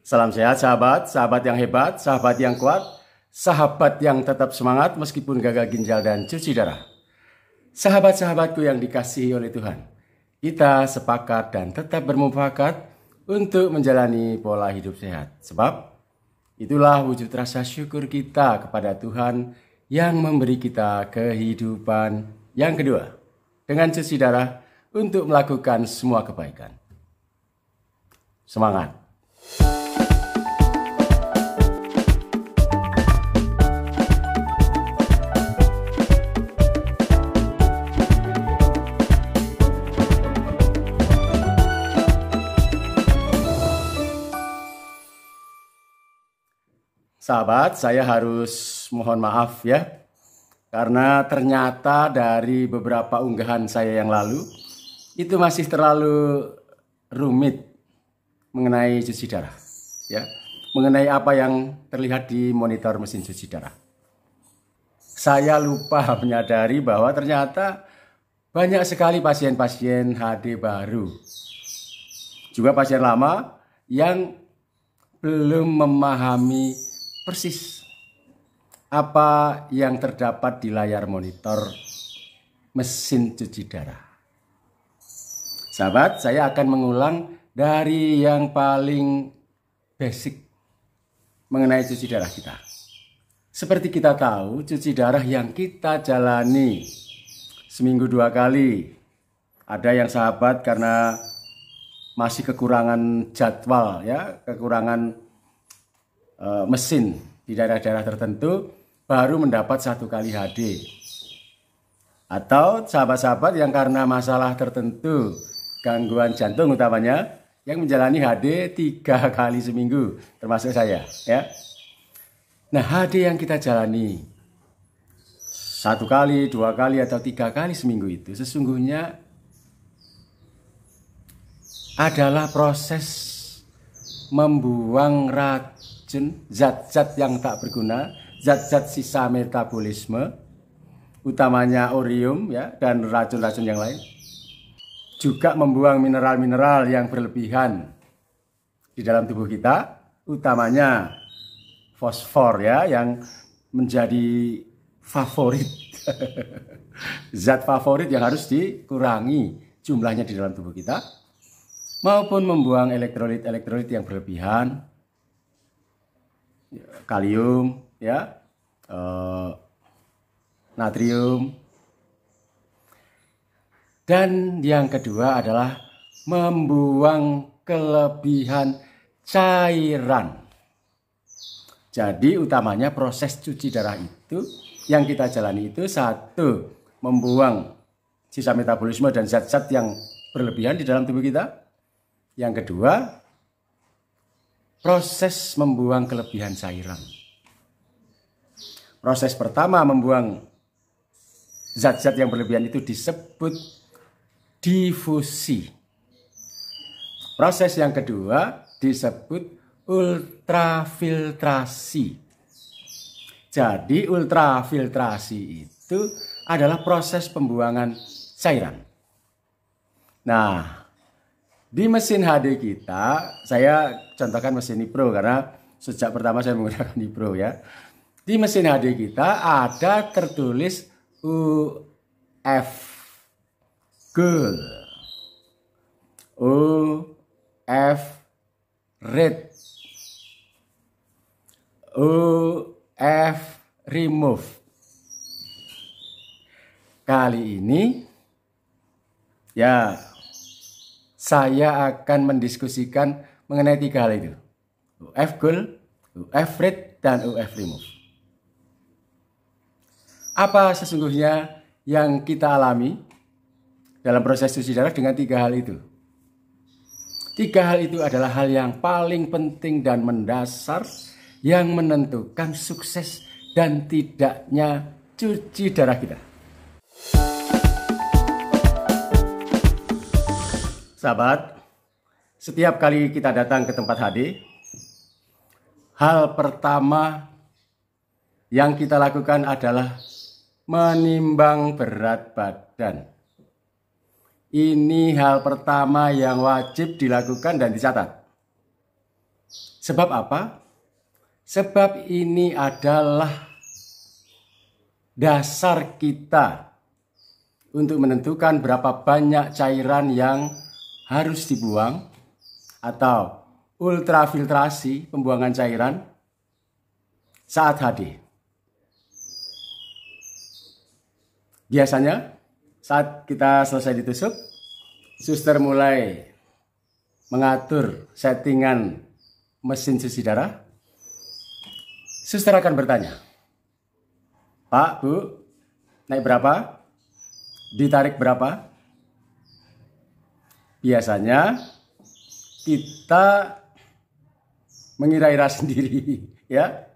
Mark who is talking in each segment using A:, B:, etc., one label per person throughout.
A: Salam sehat sahabat, sahabat yang hebat, sahabat yang kuat, sahabat yang tetap semangat meskipun gagal ginjal dan cuci darah. Sahabat-sahabatku yang dikasihi oleh Tuhan, kita sepakat dan tetap bermufakat untuk menjalani pola hidup sehat. Sebab itulah wujud rasa syukur kita kepada Tuhan yang memberi kita kehidupan yang kedua dengan cuci darah untuk melakukan semua kebaikan. Semangat! Sahabat, saya harus mohon maaf ya, karena ternyata dari beberapa unggahan saya yang lalu, itu masih terlalu rumit mengenai cuci darah. Ya, mengenai apa yang terlihat di monitor mesin cuci darah. Saya lupa menyadari bahwa ternyata banyak sekali pasien-pasien HD baru. Juga pasien lama yang belum memahami persis apa yang terdapat di layar monitor mesin cuci darah. Sahabat, saya akan mengulang dari yang paling basic mengenai cuci darah kita. Seperti kita tahu, cuci darah yang kita jalani seminggu 2 kali. Ada yang sahabat karena masih kekurangan jadwal ya, kekurangan mesin di daerah-daerah tertentu baru mendapat 1 kali HD. Atau sahabat-sahabat yang karena masalah tertentu, gangguan jantung utamanya, yang menjalani HD 3 kali seminggu, termasuk saya ya. Nah, HD yang kita jalani 1 kali, 2 kali atau 3 kali seminggu itu sesungguhnya adalah proses membuang zat-zat yang tak berguna, zat-zat sisa metabolisme, utamanya urium ya, dan racun-racun yang lain. Juga membuang mineral-mineral yang berlebihan di dalam tubuh kita, utamanya fosfor ya, yang menjadi favorit. Zat favorit yang harus dikurangi jumlahnya di dalam tubuh kita, maupun membuang elektrolit-elektrolit yang berlebihan, kalium, ya, natrium, dan yang kedua adalah membuang kelebihan cairan. Jadi utamanya proses cuci darah itu yang kita jalani itu, 1, membuang sisa metabolisme dan zat-zat yang berlebihan di dalam tubuh kita. Yang kedua, proses membuang kelebihan cairan. Proses pertama membuang zat-zat yang berlebihan itu disebut difusi. Proses yang kedua disebut ultrafiltrasi. Jadi ultrafiltrasi itu adalah proses pembuangan cairan. Nah, di mesin HD kita, saya contohkan mesin Nipro karena sejak pertama saya menggunakan Nipro ya. Di mesin HD kita ada tertulis UF Gold, UF Red, UF Remove. Kali ini ya, saya akan mendiskusikan mengenai 3 hal itu. UF Gold, UF Red, dan UF Remove. Apa sesungguhnya yang kita alami dalam proses cuci darah dengan 3 hal itu? 3 hal itu adalah hal yang paling penting dan mendasar yang menentukan sukses dan tidaknya cuci darah kita. Sahabat, setiap kali kita datang ke tempat HD, hal pertama yang kita lakukan adalah menimbang berat badan. Ini hal pertama yang wajib dilakukan dan dicatat. Sebab apa? Sebab ini adalah dasar kita untuk menentukan berapa banyak cairan yang harus dibuang atau ultrafiltrasi pembuangan cairan saat HD. Biasanya saat kita selesai ditusuk, suster mulai mengatur settingan mesin cuci darah. Suster akan bertanya, "Pak, Bu, naik berapa? Ditarik berapa?" Biasanya kita mengira-ira sendiri, ya.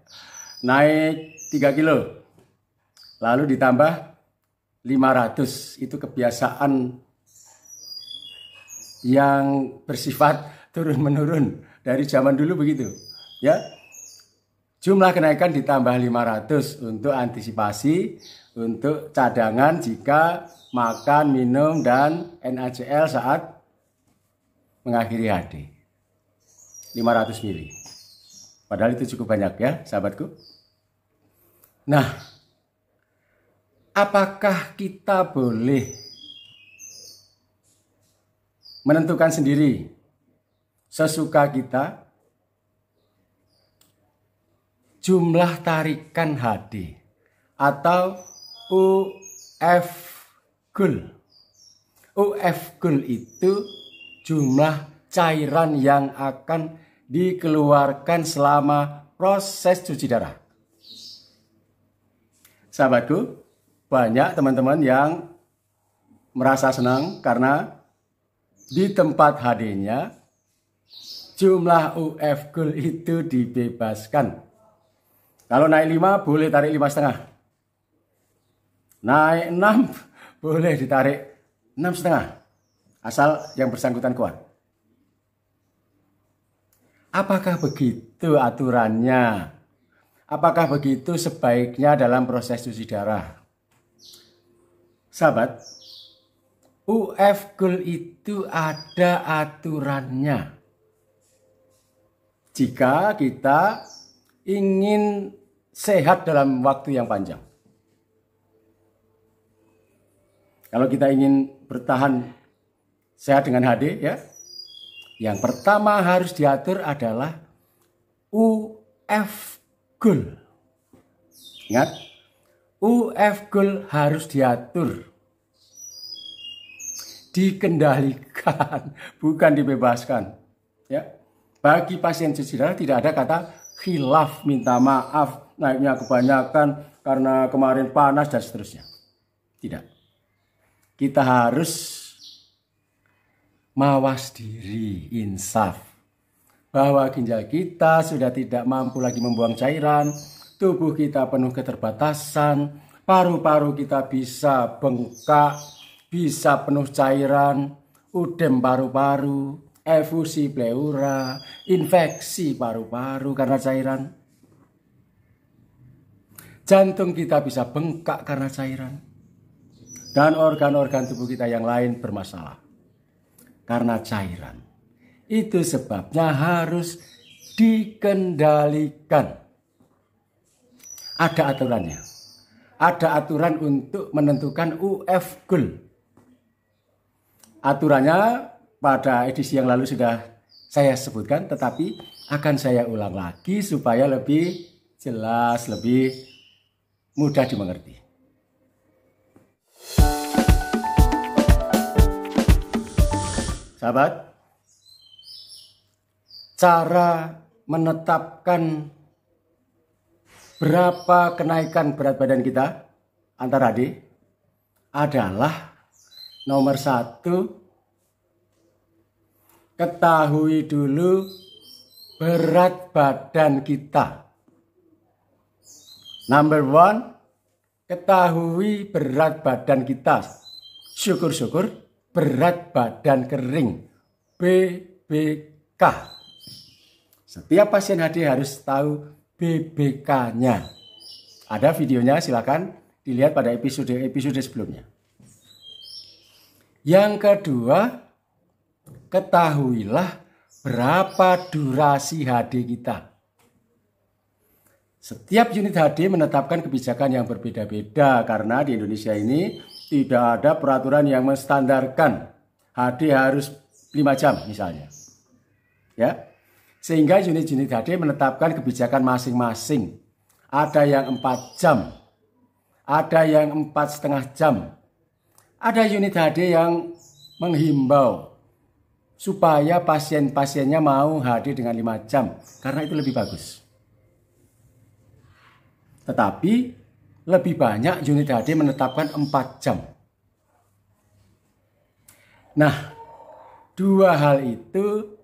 A: Naik 3 kilo, lalu ditambah 500. Itu kebiasaan yang bersifat turun-menurun dari zaman dulu begitu, ya. Jumlah kenaikan ditambah 500 untuk antisipasi, untuk cadangan jika makan, minum, dan NaCl saat mengakhiri HD. 500 mili. Padahal itu cukup banyak ya, sahabatku. Nah, apakah kita boleh menentukan sendiri sesuka kita jumlah tarikan HD atau UF GUL? UF GUL itu jumlah cairan yang akan dikeluarkan selama proses cuci darah. Sahabatku, banyak teman-teman yang merasa senang karena di tempat HD-nya jumlah UF GUL itu dibebaskan. Kalau naik 5 boleh tarik 5,5. Naik 6 boleh ditarik 6,5. Asal yang bersangkutan kuat. Apakah begitu aturannya? Apakah begitu sebaiknya dalam proses cuci darah? Sahabat, UF GUL itu ada aturannya. Jika kita ingin sehat dalam waktu yang panjang. Kalau kita ingin bertahan sehat dengan HD, ya, yang pertama harus diatur adalah UF GUL. Ingat, UF GUL harus diatur, dikendalikan, bukan dibebaskan. Ya, bagi pasien cuci darah tidak ada kata khilaf, minta maaf, naiknya kebanyakan karena kemarin panas dan seterusnya. Tidak. Kita harus mawas diri, insaf, bahwa ginjal kita sudah tidak mampu lagi membuang cairan, tubuh kita penuh keterbatasan, paru-paru kita bisa bengkak, bisa penuh cairan, udem paru-paru, efusi pleura, infeksi paru-paru karena cairan. Jantung kita bisa bengkak karena cairan. Dan organ-organ tubuh kita yang lain bermasalah karena cairan. Itu sebabnya harus dikendalikan. Ada aturannya. Ada aturan untuk menentukan UF GUL. Aturannya pada edisi yang lalu sudah saya sebutkan, tetapi akan saya ulang lagi supaya lebih jelas, lebih mudah dimengerti. Sahabat, cara menetapkan berapa kenaikan berat badan kita antara HD adalah nomor 1, ketahui dulu berat badan kita. Number 1, ketahui berat badan kita. Syukur-syukur berat badan kering, BBK. Setiap pasien HD harus tahu BBK-nya. Ada videonya, silakan dilihat pada episode sebelumnya. Yang kedua, ketahuilah berapa durasi HD kita. Setiap unit HD menetapkan kebijakan yang berbeda-beda karena di Indonesia ini tidak ada peraturan yang menstandarkan HD harus 5 jam misalnya. Ya. Sehingga unit-unit HD menetapkan kebijakan masing-masing. Ada yang 4 jam, ada yang 4,5 jam. Ada unit HD yang menghimbau supaya pasien-pasiennya mau HD dengan 5 jam karena itu lebih bagus. Tetapi lebih banyak unit HD menetapkan 4 jam. Nah, dua hal itu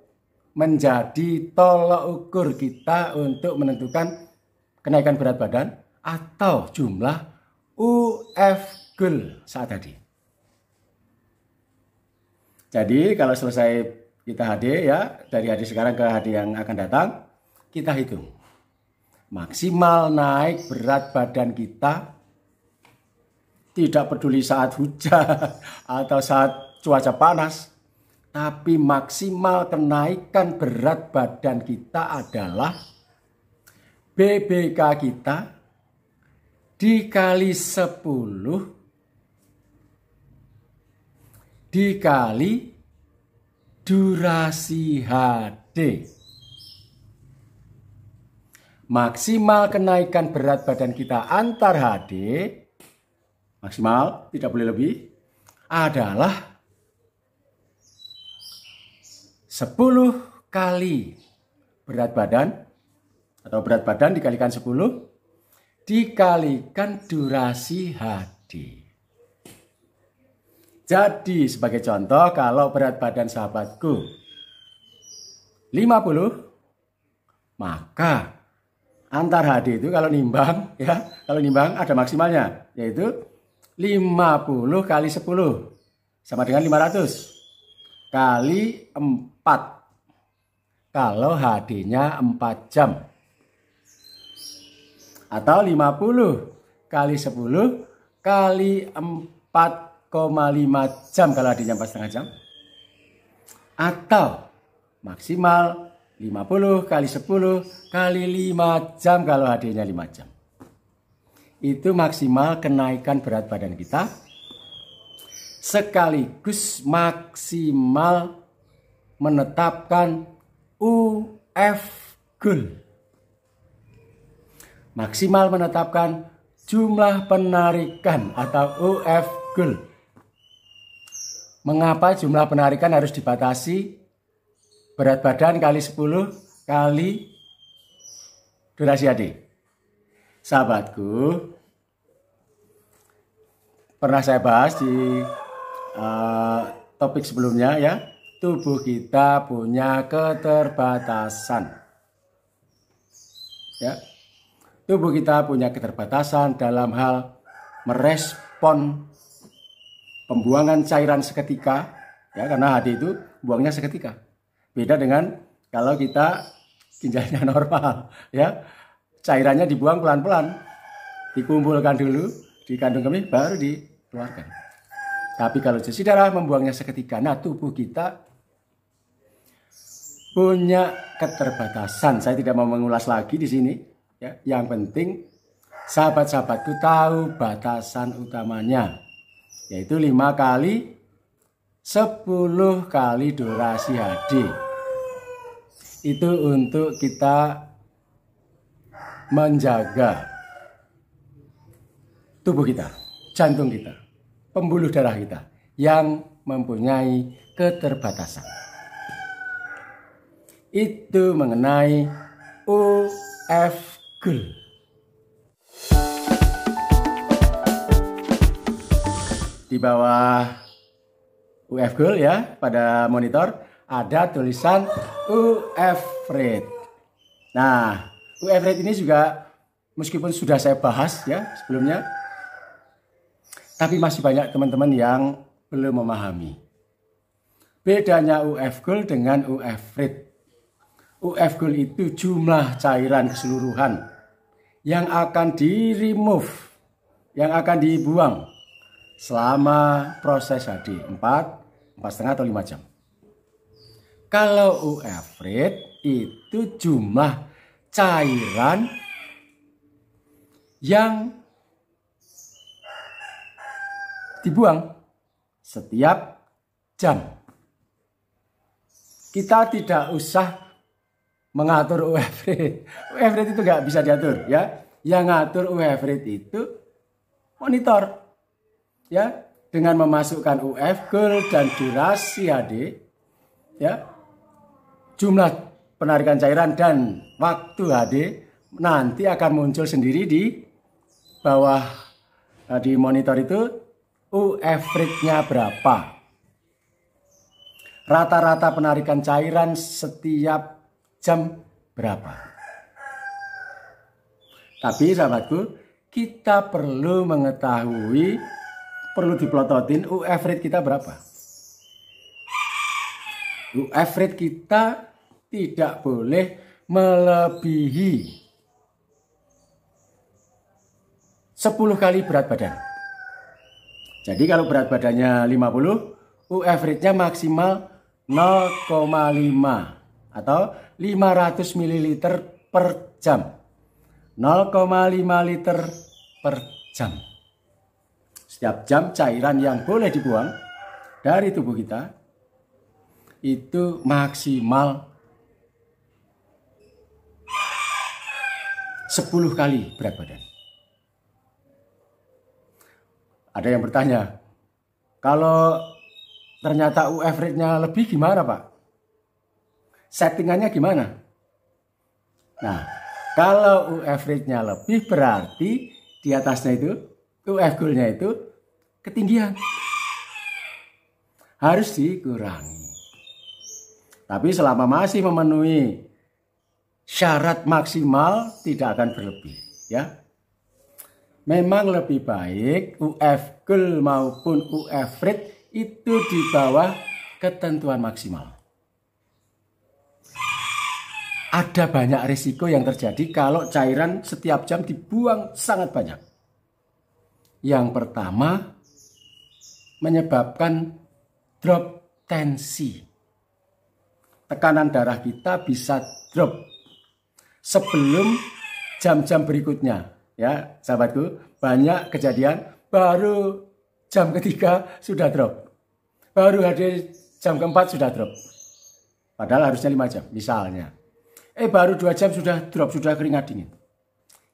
A: menjadi tolok ukur kita untuk menentukan kenaikan berat badan atau jumlah UF goal saat tadi. Jadi kalau selesai kita HD ya, dari HD sekarang ke HD yang akan datang, kita hitung. Maksimal naik berat badan kita tidak peduli saat hujan atau saat cuaca panas, tapi maksimal kenaikan berat badan kita adalah BBK kita dikali 10 dikali durasi HD. Maksimal kenaikan berat badan kita antar HD, maksimal tidak boleh lebih, adalah 10 kali berat badan atau berat badan dikalikan 10 dikalikan durasi HD. Jadi sebagai contoh, kalau berat badan sahabatku 50, maka antar HD itu kalau nimbang ya, kalau nimbang ada maksimalnya, yaitu 50 kali 10 sama dengan 500 kali 4 kalau HD-nya 4 jam. Atau 50 kali 10 kali 4,5 jam kalau HD-nya 4,5 jam. Atau maksimal 50 kali 10 kali 5 jam kalau HD-nya 5 jam. Itu maksimal kenaikan berat badan kita. Sekaligus maksimal menetapkan UF goal. Maksimal menetapkan jumlah penarikan atau UF goal. Mengapa jumlah penarikan harus dibatasi? Berat badan kali 10 kali durasi HD. Sahabatku, pernah saya bahas di topik sebelumnya ya, tubuh kita punya keterbatasan. Ya. Tubuh kita punya keterbatasan dalam hal merespon pembuangan cairan seketika, ya, karena HD itu buangnya seketika. Beda dengan kalau kita ginjalnya normal, ya, cairannya dibuang pelan-pelan, dikumpulkan dulu di kandung kemih baru dikeluarkan. Tapi kalau cuci darah membuangnya seketika. Nah, tubuh kita punya keterbatasan. Saya tidak mau mengulas lagi di sini. Ya, yang penting sahabat-sahabatku tahu batasan utamanya, yaitu 5 kali 10 kali durasi HD. Itu untuk kita menjaga tubuh kita, jantung kita, pembuluh darah kita yang mempunyai keterbatasan. Itu mengenai UF goal. Di bawah UF goal ya, pada monitor ada tulisan UF rate. Nah, UF rate ini juga meskipun sudah saya bahas ya sebelumnya, tapi masih banyak teman-teman yang belum memahami bedanya UF goal dengan UF rate. UF goal itu jumlah cairan keseluruhan yang akan di-remove, yang akan dibuang selama proses HD 4,5 atau 5 jam. Kalau UF rate itu jumlah cairan yang dibuang setiap jam. Kita tidak usah mengatur UF rate. UF rate itu nggak bisa diatur ya. Yang ngatur UF rate itu monitor ya, dengan memasukkan UF goal dan durasi HD ya, jumlah penarikan cairan dan waktu HD nanti akan muncul sendiri di bawah di monitor itu UF rate-nya berapa, rata-rata penarikan cairan setiap jam berapa. Tapi sahabatku, kita perlu mengetahui, perlu diplototin UF rate kita berapa. UF rate kita tidak boleh melebihi 10 kali berat badan. Jadi kalau berat badannya 50, UF rate-nya maksimal 0,5 atau 500 ml per jam. 0,5 liter per jam. Setiap jam cairan yang boleh dibuang dari tubuh kita itu maksimal 10 kali berat badan. Ada yang bertanya, kalau ternyata UF rate-nya lebih gimana Pak? Settingannya gimana? Nah, kalau UF rate-nya lebih berarti di atasnya itu UF goal-nya itu ketinggian. Harus dikurangi. Tapi selama masih memenuhi syarat maksimal tidak akan berlebih ya. Memang lebih baik UF goal maupun UF rate itu di bawah ketentuan maksimal. Ada banyak risiko yang terjadi kalau cairan setiap jam dibuang sangat banyak. Yang pertama, menyebabkan drop tensi. Tekanan darah kita bisa drop sebelum jam-jam berikutnya. Ya, sahabatku, banyak kejadian baru jam ketiga sudah drop. Baru hadir jam keempat sudah drop. Padahal harusnya 5 jam misalnya. Baru 2 jam sudah drop, sudah keringat dingin.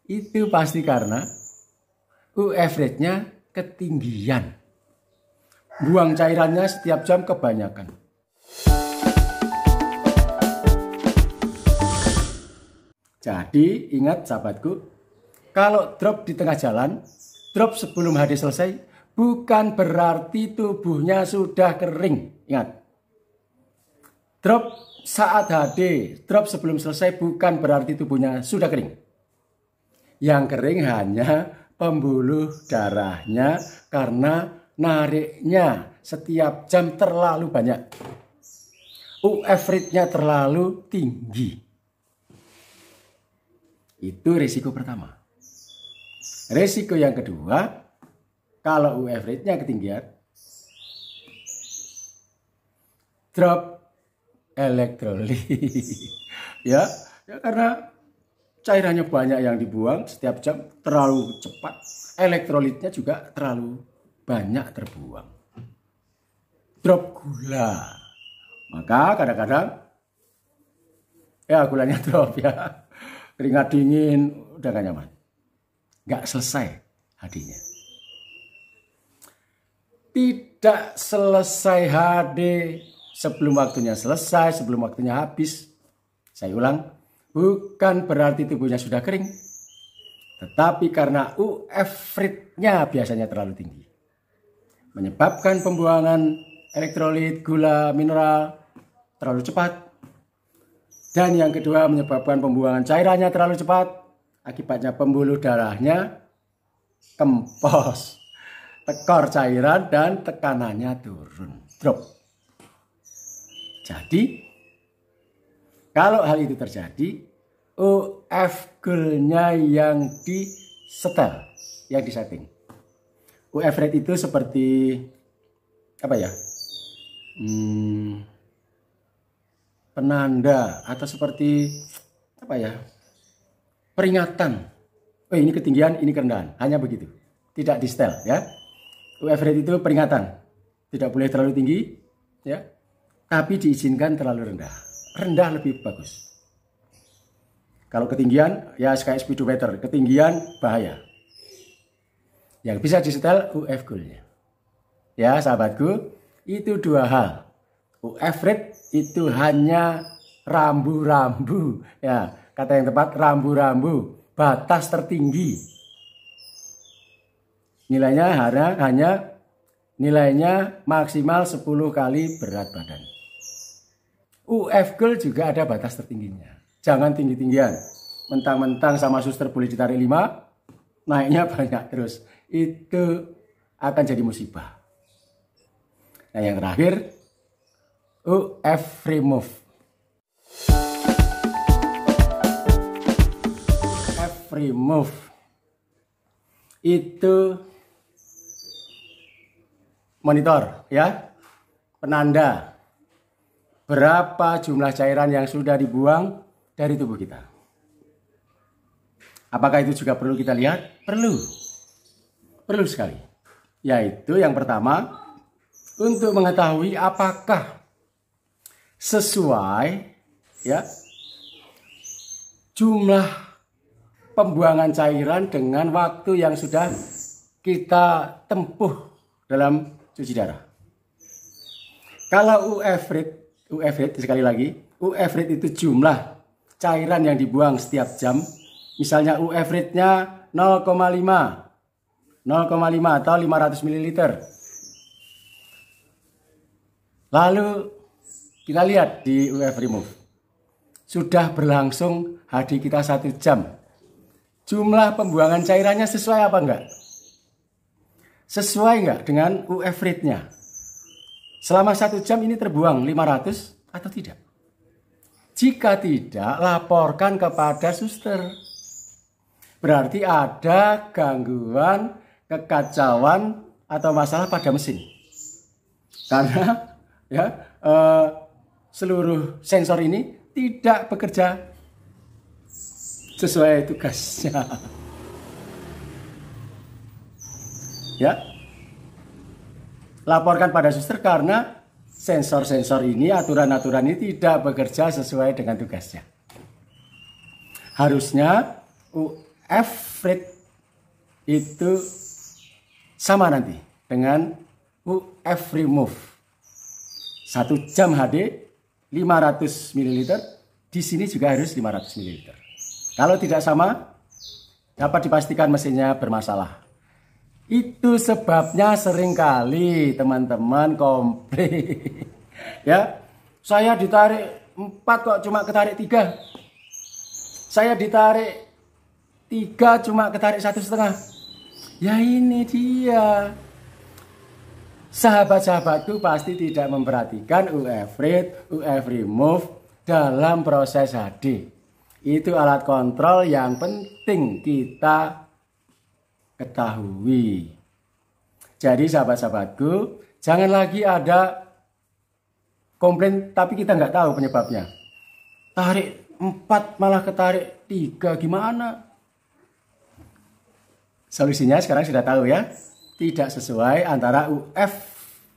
A: Itu pasti karena UF rate-nya ketinggian. Buang cairannya setiap jam kebanyakan. Jadi ingat sahabatku, kalau drop di tengah jalan, drop sebelum HD selesai, bukan berarti tubuhnya sudah kering. Ingat, drop saat HD, drop sebelum selesai bukan berarti tubuhnya sudah kering. Yang kering hanya pembuluh darahnya karena nariknya setiap jam terlalu banyak. UF rate-nya terlalu tinggi. Itu risiko pertama. Risiko yang kedua, kalau UF rate-nya ketinggian, drop elektrolit. ya karena cairannya banyak yang dibuang setiap jam, terlalu cepat, elektrolitnya juga terlalu banyak terbuang. Drop gula. Maka kadang-kadang ya gulanya drop ya. Keringat dingin, udah gak nyaman. Gak selesai HD-nya. Tidak selesai HD sebelum waktunya selesai, sebelum waktunya habis. Saya ulang, bukan berarti tubuhnya sudah kering. Tetapi karena UF rate-nya biasanya terlalu tinggi. Menyebabkan pembuangan elektrolit, gula, mineral terlalu cepat. Dan yang kedua menyebabkan pembuangan cairannya terlalu cepat. Akibatnya pembuluh darahnya kempos. Tekor cairan dan tekanannya turun. Drop. Jadi kalau hal itu terjadi, UF goal-nya yang disetel, yang disetting. UF rate itu seperti apa ya? penanda atau seperti apa ya, peringatan. Oh, ini ketinggian, ini kerendahan. Hanya begitu. Tidak di setel ya. UF rate itu peringatan. Tidak boleh terlalu tinggi ya. Tapi diizinkan terlalu rendah. Rendah lebih bagus. Kalau ketinggian ya sky speedometer, ketinggian bahaya. Yang bisa disetel UF goal-nya. Ya, sahabatku, itu dua hal. UF rate itu hanya rambu-rambu ya, kata yang tepat rambu-rambu, batas tertinggi. Nilainya hanya nilainya maksimal 10 kali berat badan. UF goal juga ada batas tertingginya. Jangan tinggi-tinggian. Mentang-mentang sama suster boleh ditarik 5, naiknya banyak terus. Itu akan jadi musibah. Nah, yang terakhir UF remove. UF remove itu monitor ya, penanda berapa jumlah cairan yang sudah dibuang dari tubuh kita. Apakah itu juga perlu kita lihat? Perlu sekali. Yaitu yang pertama, untuk mengetahui apakah sesuai ya jumlah pembuangan cairan dengan waktu yang sudah kita tempuh dalam cuci darah. Kalau UF rate sekali lagi, UF rate itu jumlah cairan yang dibuang setiap jam. Misalnya UF rate-nya 0,5 atau 500 ml. Lalu kita lihat di UF remove. Sudah berlangsung HD kita 1 jam. Jumlah pembuangan cairannya sesuai apa enggak? Sesuai enggak dengan UF rate-nya? Selama 1 jam ini terbuang 500 atau tidak? Jika tidak, laporkan kepada suster. Berarti ada gangguan, kekacauan, atau masalah pada mesin. Karena ya seluruh sensor ini tidak bekerja sesuai tugasnya. Ya, laporkan pada suster karena sensor-sensor ini, aturan-aturan ini tidak bekerja sesuai dengan tugasnya. Harusnya UF rate itu sama nanti dengan UF remove. 1 jam HD 500 ml, di sini juga harus 500 ml. Kalau tidak sama, dapat dipastikan mesinnya bermasalah. Itu sebabnya seringkali teman-teman komplain. Ya, saya ditarik 4 kok cuma ketarik 3. Saya ditarik 3 cuma ketarik 1,5. Ya ini dia. Sahabat-sahabatku pasti tidak memperhatikan UF rate, UF remove dalam proses HD. Itu alat kontrol yang penting kita ketahui. Jadi sahabat-sahabatku, jangan lagi ada komplain tapi kita nggak tahu penyebabnya. Tarik 4 malah ketarik 3, gimana? Solusinya sekarang sudah tahu ya. Tidak sesuai antara UF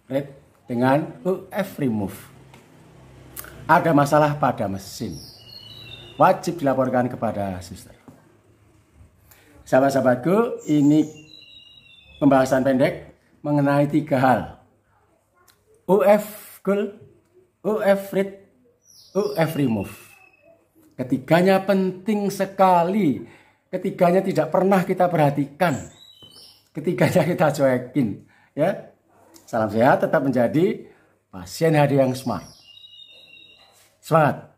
A: rate dengan UF remove. Ada masalah pada mesin. Wajib dilaporkan kepada suster. Sahabat-sahabatku, ini pembahasan pendek mengenai 3 hal. UF goal, UF rate, UF remove. Ketiganya penting sekali. Ketiganya tidak pernah kita perhatikan. Ketiganya kita cuekin, ya. Salam sehat, tetap menjadi pasien HD yang smart. Semangat!